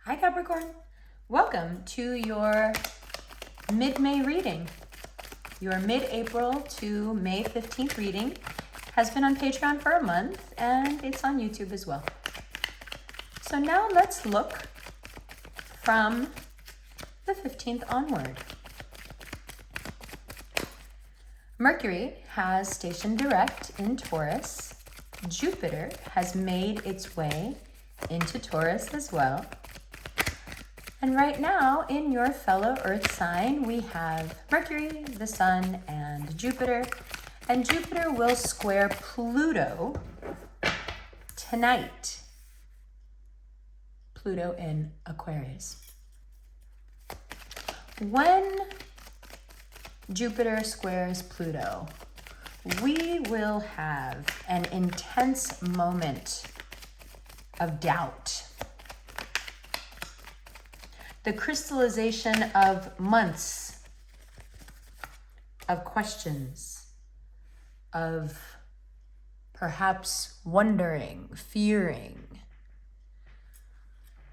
Hi Capricorn, welcome to your mid-May reading. Your mid-April to May 15th reading has been on Patreon for a month and it's on YouTube as well. So now let's look from the 15th onward. Mercury has stationed direct in Taurus. Jupiter has made its way into Taurus as well. And right now, in your fellow Earth sign, we have Mercury, the Sun, and Jupiter. And Jupiter will square Pluto tonight. Pluto in Aquarius. When Jupiter squares Pluto, we will have an intense moment of doubt. The crystallization of months of questions, of perhaps wondering, fearing,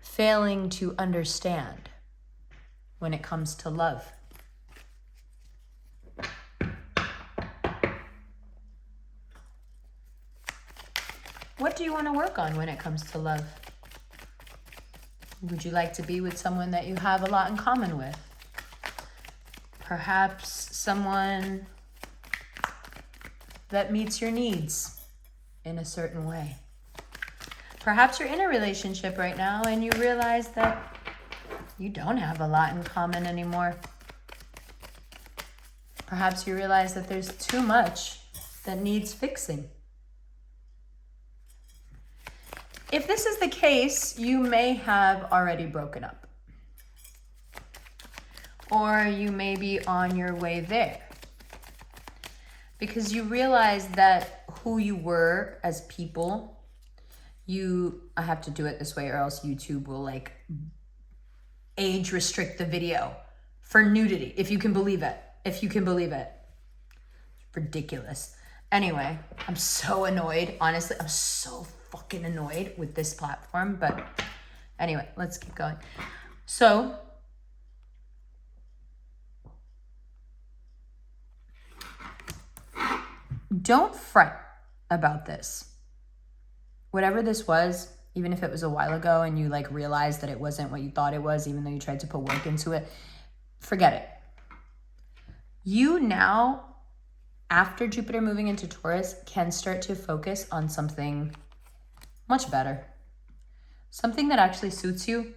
failing to understand when it comes to love. What do you want to work on when it comes to love? Would you like to be with someone that you have a lot in common with? Perhaps someone that meets your needs in a certain way. Perhaps you're in a relationship right now and you realize that you don't have a lot in common anymore. Perhaps you realize that there's too much that needs fixing. If this is the case, you may have already broken up. Or you may be on your way there. Because you realize that who you were as people, I have to do it this way or else YouTube will age restrict the video for nudity, if you can believe it. If you can believe it. It's ridiculous. Anyway, I'm so annoyed. Honestly, I'm so fucking annoyed with this platform, but anyway, let's keep going. So don't fret about this. Whatever this was, even if it was a while ago and you realized that it wasn't what you thought it was, even though you tried to put work into it, forget it. You now, after Jupiter moving into Taurus, can start to focus on something much better. Something that actually suits you.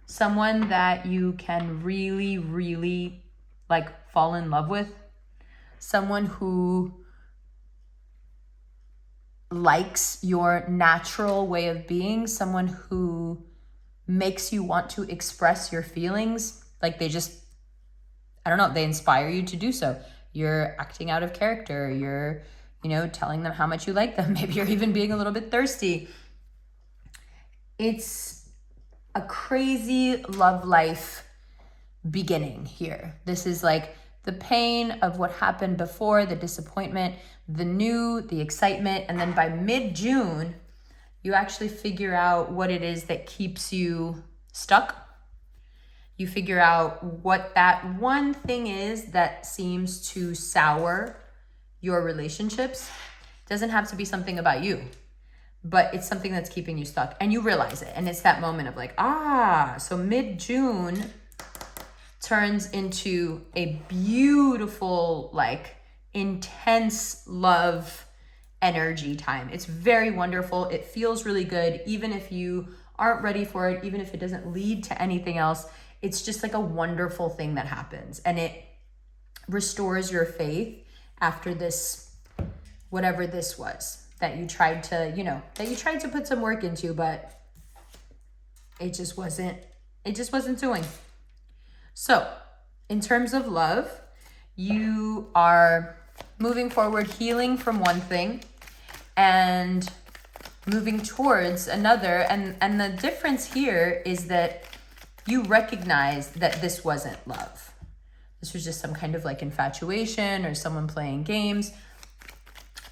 Someone that you can really, really fall in love with. Someone who likes your natural way of being. Someone who makes you want to express your feelings. They inspire you to do so. You're acting out of character. You're, telling them how much you like them. Maybe you're even being a little bit thirsty. It's a crazy love life beginning here. This is the pain of what happened before, the disappointment, the new, the excitement, and then by mid-June, you actually figure out what it is that keeps you stuck. You figure out what that one thing is that seems to sour your relationships. It doesn't have to be something about you, but it's something that's keeping you stuck and you realize it. And it's that moment of so mid-June turns into a beautiful, intense love energy time. It's very wonderful. It feels really good. Even if you aren't ready for it, even if it doesn't lead to anything else, it's just a wonderful thing that happens. And it restores your faith after this, whatever this was. That you tried to put some work into, but it just wasn't doing. So, in terms of love, you are moving forward, healing from one thing and moving towards another. And the difference here is that you recognize that this wasn't love. This was just some kind of infatuation or someone playing games.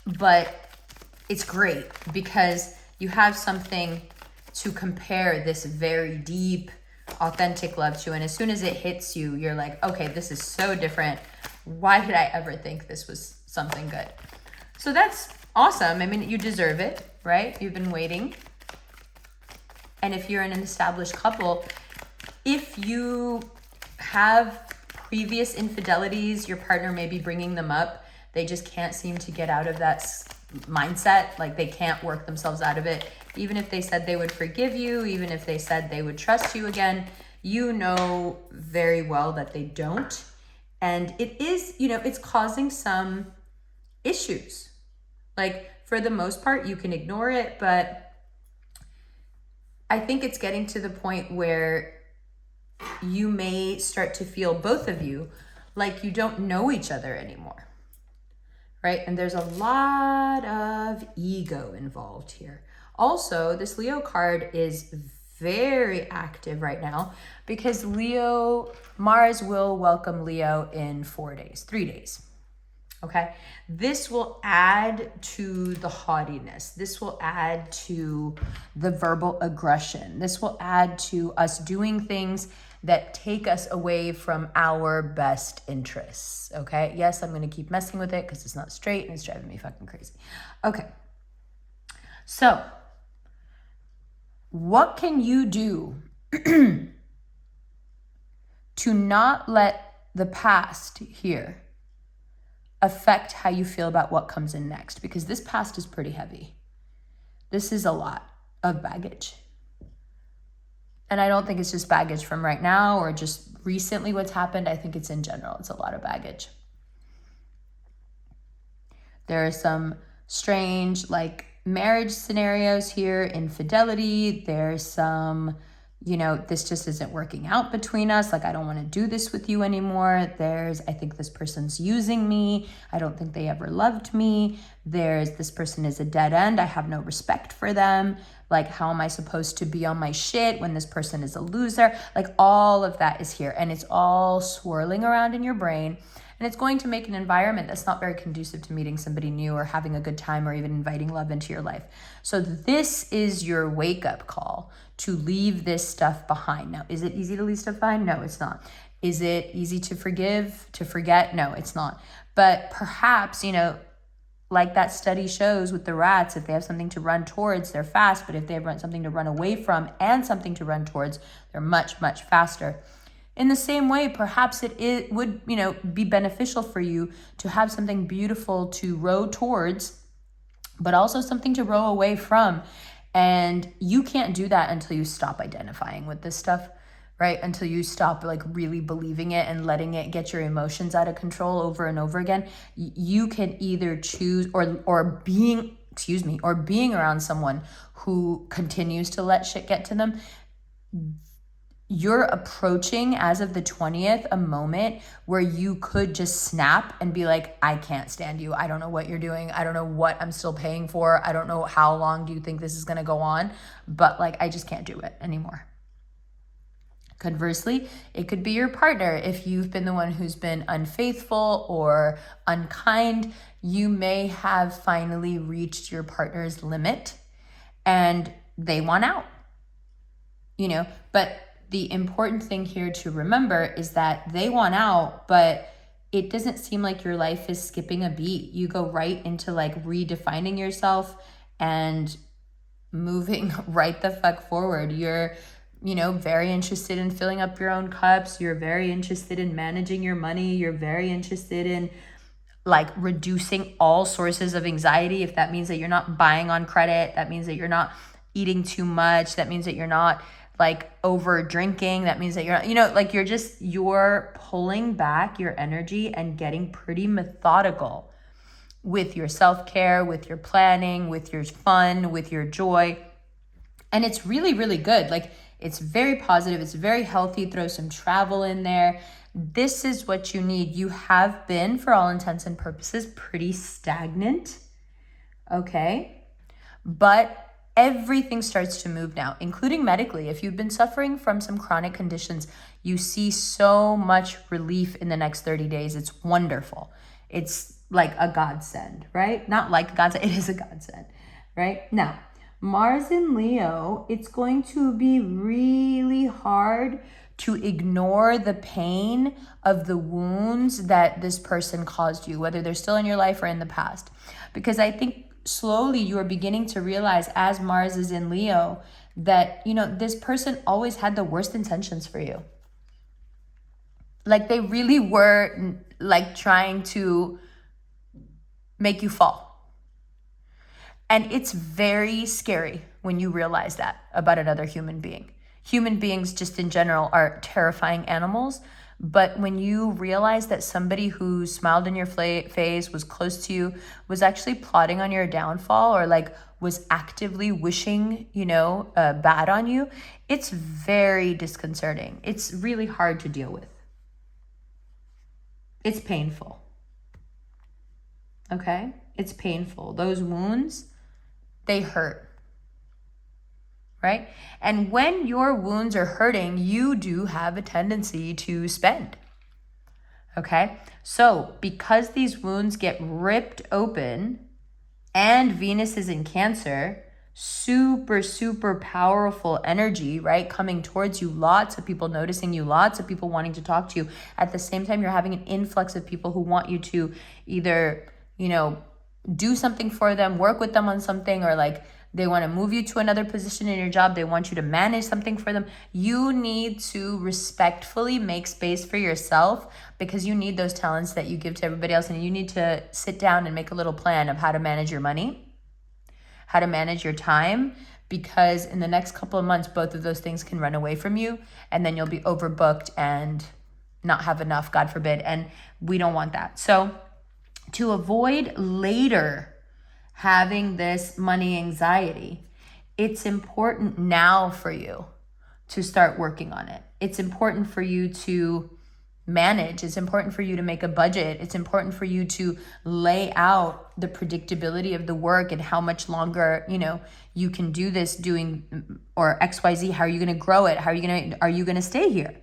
But it's great because you have something to compare this very deep, authentic love too. And as soon as it hits you, you're like, okay, this is so different. Why did I ever think this was something good? So that's awesome. I mean, you deserve it, right? You've been waiting. And if you're in an established couple, if you have previous infidelities, your partner may be bringing them up. They just can't seem to get out of that mindset. Like they can't work themselves out of it. Even if they said they would forgive you, even if they said they would trust you again, you know very well that they don't. And it is, you know, it's causing some issues. Like for the most part, you can ignore it, but I think it's getting to the point where you may start to feel, both of you, like you don't know each other anymore, right? And there's a lot of ego involved here. Also, this Leo card is very active right now because Mars will welcome Leo in 3 days. Okay, this will add to the haughtiness. This will add to the verbal aggression. This will add to us doing things that take us away from our best interests. Okay, yes, I'm going to keep messing with it because it's not straight and it's driving me fucking crazy. Okay, so what can you do to not let the past here affect how you feel about what comes in next? Because this past is pretty heavy. This is a lot of baggage. And I don't think it's just baggage from right now or just recently what's happened. I think it's in general. It's a lot of baggage. There are some strange like marriage scenarios here, infidelity. There's some, you know, this just isn't working out between us. Like, I don't want to do this with you anymore. I think this person's using me. I don't think they ever loved me. This person is a dead end. I have no respect for them. Like, how am I supposed to be on my shit when this person is a loser? Like, all of that is here and it's all swirling around in your brain. And it's going to make an environment that's not very conducive to meeting somebody new or having a good time or even inviting love into your life. So this is your wake-up call to leave this stuff behind. Now, is it easy to leave stuff behind? No, it's not. Is it easy to forgive, to forget? No, it's not. But perhaps, you know, like that study shows with the rats, if they have something to run towards, they're fast. But if they have something to run away from and something to run towards, they're much, much faster. In the same way, perhaps it would, you know, be beneficial for you to have something beautiful to row towards, but also something to row away from. And you can't do that until you stop identifying with this stuff, right? Until you stop like really believing it and letting it get your emotions out of control over and over again. You can either choose or being around someone who continues to let shit get to them. You're approaching, as of the 20th, a moment where you could just snap and be like, I can't stand you. I don't know what you're doing. I don't know what I'm still paying for. I don't know how long do you think this is going to go on, but like, I just can't do it anymore. Conversely, it could be your partner. If you've been the one who's been unfaithful or unkind, you may have finally reached your partner's limit and they want out, you know, but the important thing here to remember is that they want out, but it doesn't seem like your life is skipping a beat. You go right into like redefining yourself and moving right the fuck forward. You're, you know, very interested in filling up your own cups. You're very interested in managing your money. You're very interested in like reducing all sources of anxiety. If that means that you're not buying on credit, that means that you're not eating too much, that means that you're not like over drinking, that means that you're not, you know, like you're pulling back your energy and getting pretty methodical with your self-care, with your planning, with your fun, with your joy. And it's really, really good. Like, it's very positive. It's very healthy. Throw some travel in there. This is what you need. You have been, for all intents and purposes, pretty stagnant. Okay. But everything starts to move now, including medically. If you've been suffering from some chronic conditions, you see so much relief in the next 30 days. It's wonderful. It's like a godsend, right? Not like a godsend, it is a godsend, right? Now, Mars in Leo, it's going to be really hard to ignore the pain of the wounds that this person caused you, whether they're still in your life or in the past. Because I think slowly you are beginning to realize, as Mars is in Leo, that, this person always had the worst intentions for you. Like, they really were like trying to make you fall. And it's very scary when you realize that about another human being. Human beings just in general are terrifying animals. But when you realize that somebody who smiled in your face, was close to you, was actually plotting on your downfall, or like was actively wishing, bad on you, it's very disconcerting. It's really hard to deal with. It's painful. Okay? It's painful. Those wounds, they hurt. Right? And when your wounds are hurting, you do have a tendency to spend. Okay? So, because these wounds get ripped open and Venus is in Cancer, super, super powerful energy, right? Coming towards you, lots of people noticing you, lots of people wanting to talk to you. At the same time, you're having an influx of people who want you to either, do something for them, work with them on something, or like they want to move you to another position in your job. They want you to manage something for them. You need to respectfully make space for yourself, because you need those talents that you give to everybody else. And you need to sit down and make a little plan of how to manage your money, how to manage your time, because in the next couple of months, both of those things can run away from you, and then you'll be overbooked and not have enough, God forbid. And we don't want that. So to avoid later having this money anxiety, it's important now for you to start working on it. It's important for you to manage. It's important for you to make a budget. It's important for you to lay out the predictability of the work and how much longer, you can do this doing, or XYZ. How are you going to grow it? Are you going to stay here?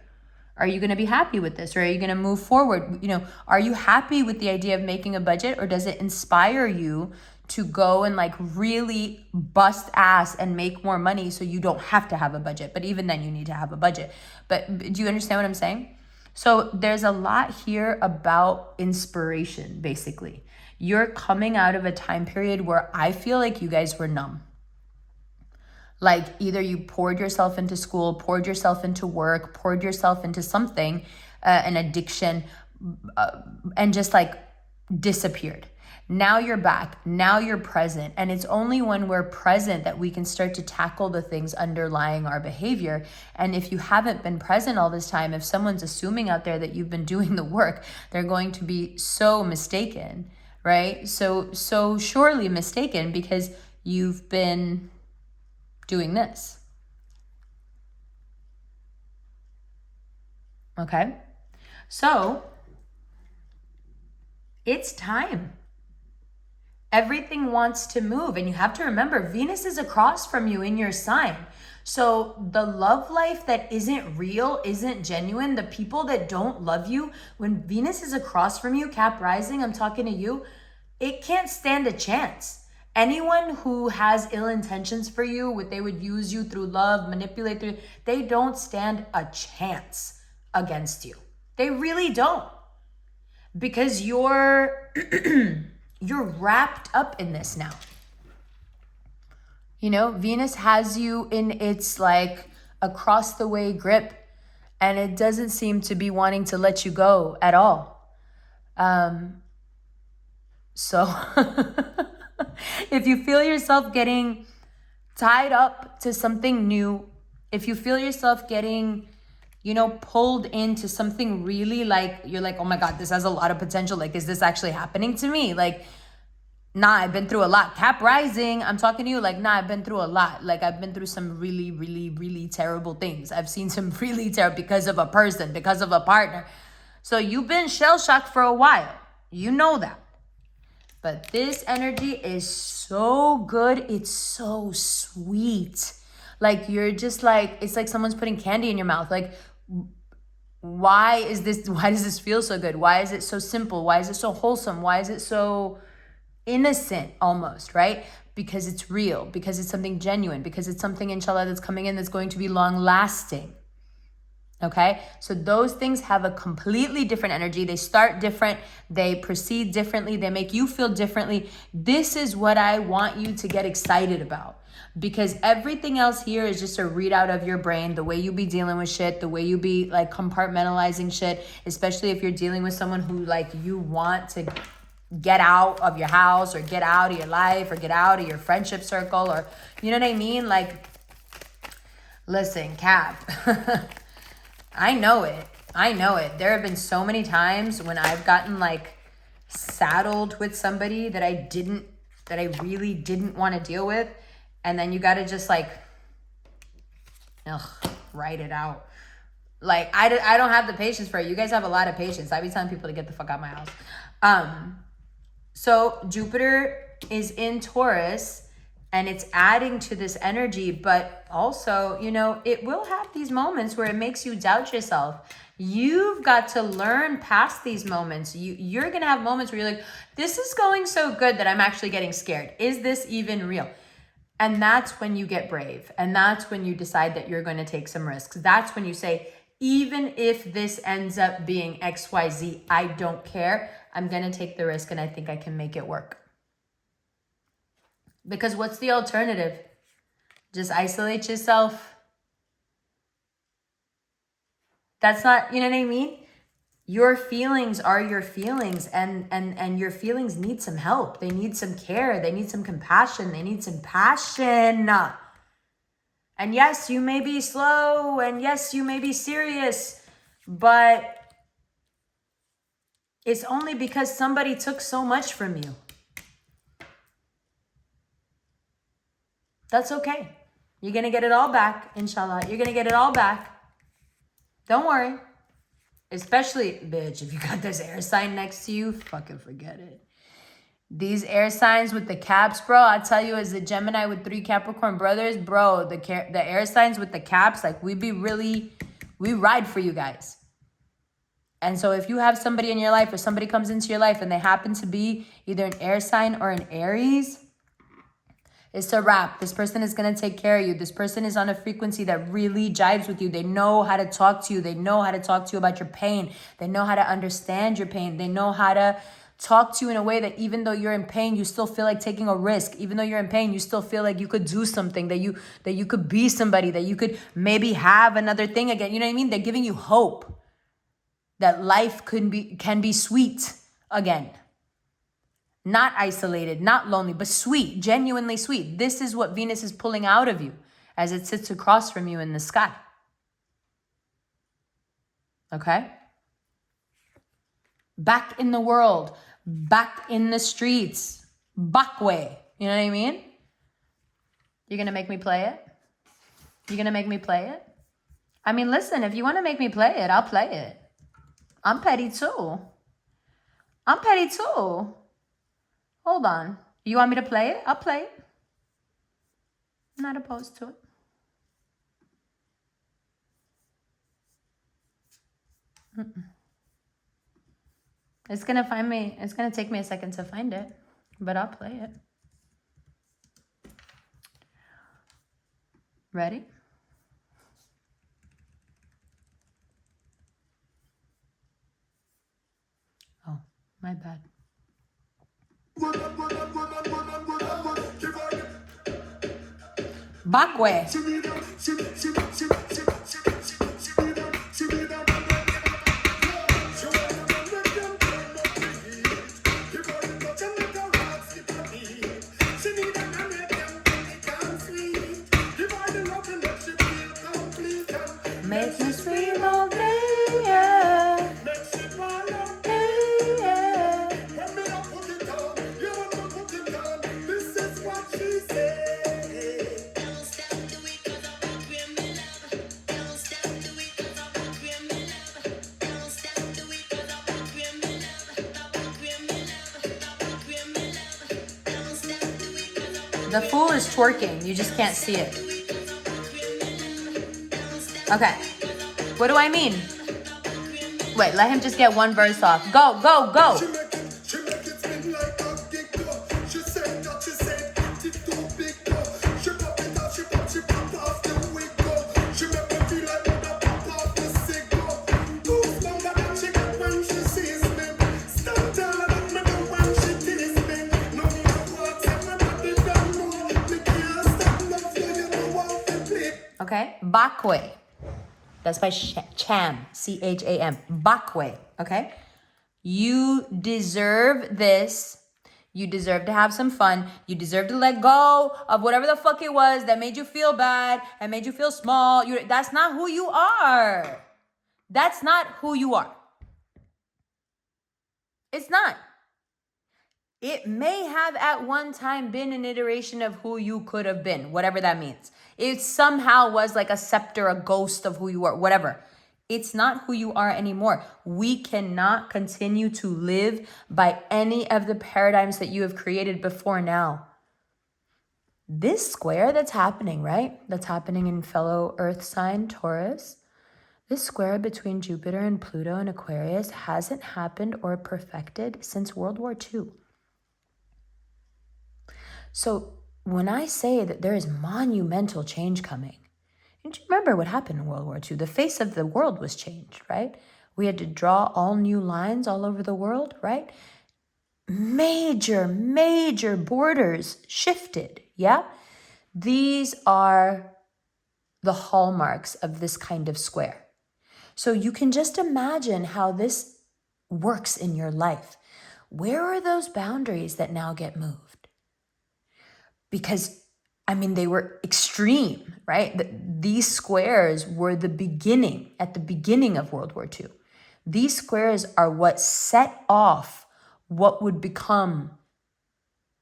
Are you going to be happy with this? Or are you going to move forward? Are you happy with the idea of making a budget, or does it inspire you to go and like really bust ass and make more money so you don't have to have a budget? But even then you need to have a budget. But do you understand what I'm saying? So there's a lot here about inspiration, basically. You're coming out of a time period where I feel like you guys were numb. Like either you poured yourself into school, poured yourself into work, poured yourself into something, an addiction, and just like disappeared. Now you're back. Now you're present. And it's only when we're present that we can start to tackle the things underlying our behavior. And if you haven't been present all this time, if someone's assuming out there that you've been doing the work, they're going to be so mistaken, right? So surely mistaken, because you've been doing this. Okay? So it's time. Everything wants to move. And you have to remember, Venus is across from you in your sign. So the love life that isn't real, isn't genuine, the people that don't love you, when Venus is across from you, Cap rising, I'm talking to you, it can't stand a chance. Anyone who has ill intentions for you, they would use you through love, manipulate through, they don't stand a chance against you. They really don't. Because you're wrapped up in this now. Venus has you in its like across the way grip, and it doesn't seem to be wanting to let you go at all. So if you feel yourself getting tied up to something new, if you feel yourself getting, pulled into something really like, you're like, oh my God, this has a lot of potential. Like, is this actually happening to me? Like, nah, I've been through a lot. Cap rising, I'm talking to you like, nah, I've been through a lot. Like, I've been through some really, really, really terrible things. I've seen some really terrible, because of a person, because of a partner. So you've been shell-shocked for a while. You know that. But this energy is so good. It's so sweet. Like, you're just like, it's like someone's putting candy in your mouth. Like, why does this feel so good? Why is it so simple? Why is it so wholesome? Why is it so innocent almost, right? because it's real, because it's something genuine, because it's something, inshallah, that's coming in that's going to be long lasting. Okay, so those things have a completely different energy. They start different, they proceed differently, they make you feel differently. This is what I want you to get excited about, because everything else here is just a readout of your brain, the way you be dealing with shit, the way you be like compartmentalizing shit, especially if you're dealing with someone who like you want to get out of your house or get out of your life or get out of your friendship circle, or you know what I mean? Like, listen, Cap. I know it. There have been so many times when I've gotten like saddled with somebody that I really didn't want to deal with. And then you got to just like, write it out. Like, I don't have the patience for it. You guys have a lot of patience. I be telling people to get the fuck out of my house. So Jupiter is in Taurus, and it's adding to this energy, but also, you know, it will have these moments where it makes you doubt yourself. You've got to learn past these moments. You're going to have moments where you're like, this is going so good that I'm actually getting scared. Is this even real? And that's when you get brave. And that's when you decide that you're going to take some risks. That's when you say, even if this ends up being XYZ, I don't care. I'm going to take the risk, and I think I can make it work. Because what's the alternative? Just isolate yourself. That's not, you know what I mean? Your feelings are your feelings, and your feelings need some help. They need some care. They need some compassion. They need some passion. And yes, you may be slow, and yes, you may be serious, but it's only because somebody took so much from you. That's okay. You're going to get it all back, inshallah. You're going to get it all back. Don't worry. Especially, bitch, if you got this air sign next to you, fucking forget it. These air signs with the caps, bro, I tell you, as a Gemini with 3 Capricorn brothers, bro, the air signs with the caps, like, we ride for you guys. And so if you have somebody in your life, or somebody comes into your life and they happen to be either an air sign or an Aries, it's a wrap. This person is going to take care of you. This person is on a frequency that really jives with you. They know how to talk to you. They know how to talk to you about your pain. They know how to understand your pain. They know how to talk to you in a way that even though you're in pain, you still feel like taking a risk. Even though you're in pain, you still feel like you could do something, that you could be somebody, that you could maybe have another thing again. You know what I mean? They're giving you hope that life can be sweet again. Not isolated, not lonely, but sweet, genuinely sweet. This is what Venus is pulling out of you as it sits across from you in the sky. Okay? Back in the world, back in the streets, back way. You know what I mean? You're going to make me play it? You're going to make me play it? I mean, listen, if you want to make me play it, I'll play it. I'm petty too. Hold on. You want me to play it? I'll play it. I'm not opposed to it. It's going to take me a second to find it, but I'll play it. Ready? Oh, my bad. Bakwe. Make me scream all day, yeah. The fool is twerking. You just can't see it. Okay. What do I mean? Wait, let him just get one verse off. Go, go, go. Bakwe. That's by Cham, C-H-A-M. Bakwe, okay? You deserve this. You deserve to have some fun. You deserve to let go of whatever the fuck it was that made you feel bad and made you feel small. That's not who you are. That's not who you are. It's not. It may have at one time been an iteration of who you could have been, whatever that means. It somehow was like a scepter, a ghost of who you were, whatever. It's not who you are anymore. We cannot continue to live by any of the paradigms that you have created before now. This square that's happening, right? That's happening in fellow earth sign Taurus. This square between Jupiter and Pluto and Aquarius hasn't happened or perfected since World War II. So when I say that there is monumental change coming, and you remember what happened in World War II? The face of the world was changed, right? We had to draw all new lines all over the world, right? Major borders shifted, yeah? These are the hallmarks of this kind of square. So you can just imagine how this works in your life. Where are those boundaries that now get moved? Because they were extreme, right? These squares were at the beginning of World War II. These squares are what set off what would become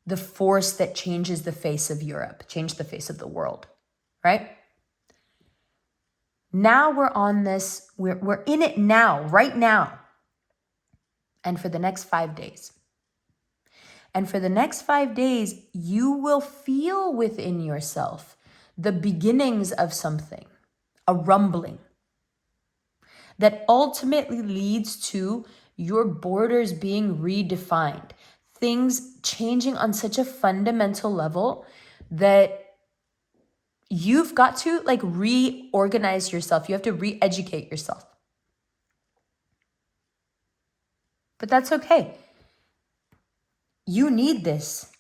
the force that changes the face of Europe, changed the face of the world, right? Now we're on this, we're in it now, right now, and for the next 5 days. And for the next 5 days, you will feel within yourself the beginnings of something, a rumbling, that ultimately leads to your borders being redefined, things changing on such a fundamental level that you've got to reorganize yourself. You have to re-educate yourself. But that's okay. You need this.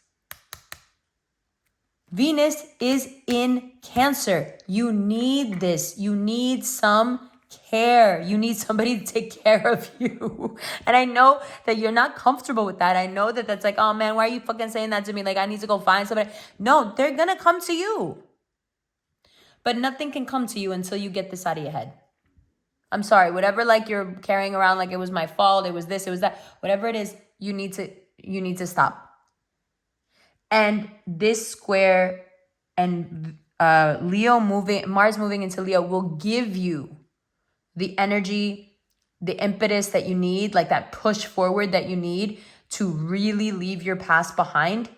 Venus is in Cancer. You need this. You need some care. You need somebody to take care of you. And I know that you're not comfortable with that. I know that that's like, oh man, why are you fucking saying that to me? Like, I need to go find somebody. No, they're gonna come to you. But nothing can come to you until you get this out of your head. I'm sorry, whatever you're carrying around like it was my fault, it was this, it was that, whatever it is, you need to stop. And this square and Mars moving into Leo will give you the energy, the impetus that you need, like that push forward that you need to really leave your past behind,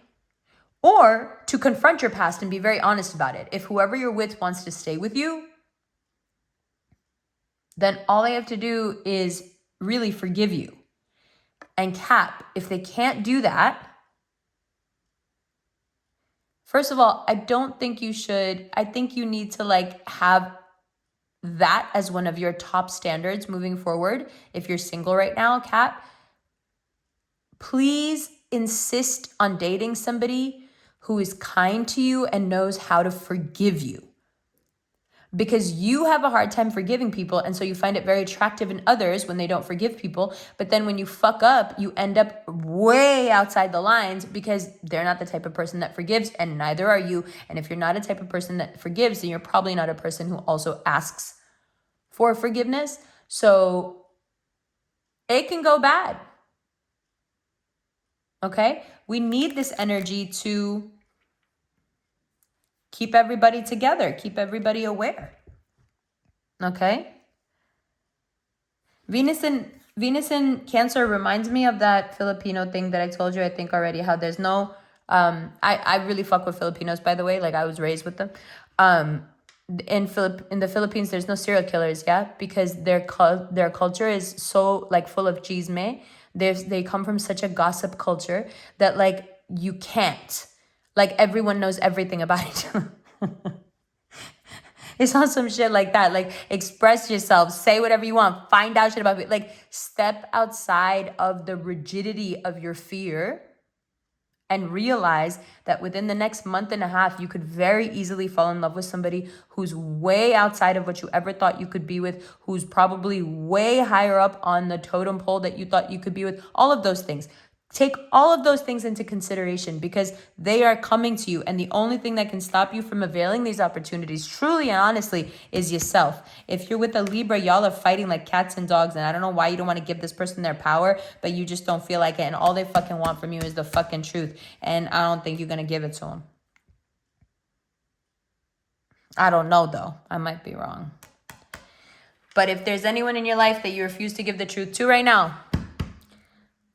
or to confront your past and be very honest about it. If whoever you're with wants to stay with you, then all they have to do is really forgive you. And Cap, if they can't do that, first of all, I don't think you should. I think you need to have that as one of your top standards moving forward. If you're single right now, Cap, please insist on dating somebody who is kind to you and knows how to forgive you. Because you have a hard time forgiving people, and so you find it very attractive in others when they don't forgive people. But then when you fuck up, you end up way outside the lines because they're not the type of person that forgives, and neither are you. And if you're not a type of person that forgives, then you're probably not a person who also asks for forgiveness. So it can go bad. Okay? We need this energy to keep everybody together, keep everybody aware. Okay? Venus in Cancer reminds me of that Filipino thing that I told you, I think already, how there's no, I really fuck with Filipinos, by the way, I was raised with them. In the Philippines, there's no serial killers, yeah? Because their culture is so full of chisme. They come from such a gossip culture that you can't. Everyone knows everything about each other. It's on some shit like that. Express yourself, say whatever you want, find out shit about it. Step outside of the rigidity of your fear and realize that within the next month and a half, you could very easily fall in love with somebody who's way outside of what you ever thought you could be with, who's probably way higher up on the totem pole that you thought you could be with, all of those things. Take all of those things into consideration because they are coming to you. And the only thing that can stop you from availing these opportunities, truly and honestly, is yourself. If you're with a Libra, y'all are fighting like cats and dogs. And I don't know why you don't want to give this person their power, but you just don't feel like it. And all they fucking want from you is the fucking truth. And I don't think you're going to give it to them. I don't know, though. I might be wrong. But if there's anyone in your life that you refuse to give the truth to right now,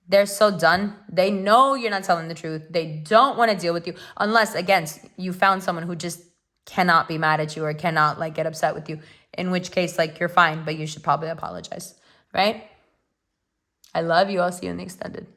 they're so done. They know you're not telling the truth. They don't want to deal with you unless, again, you found someone who just cannot be mad at you or cannot like get upset with you, in which case like you're fine, but you should probably apologize, right? I love you. I'll see you in the extended.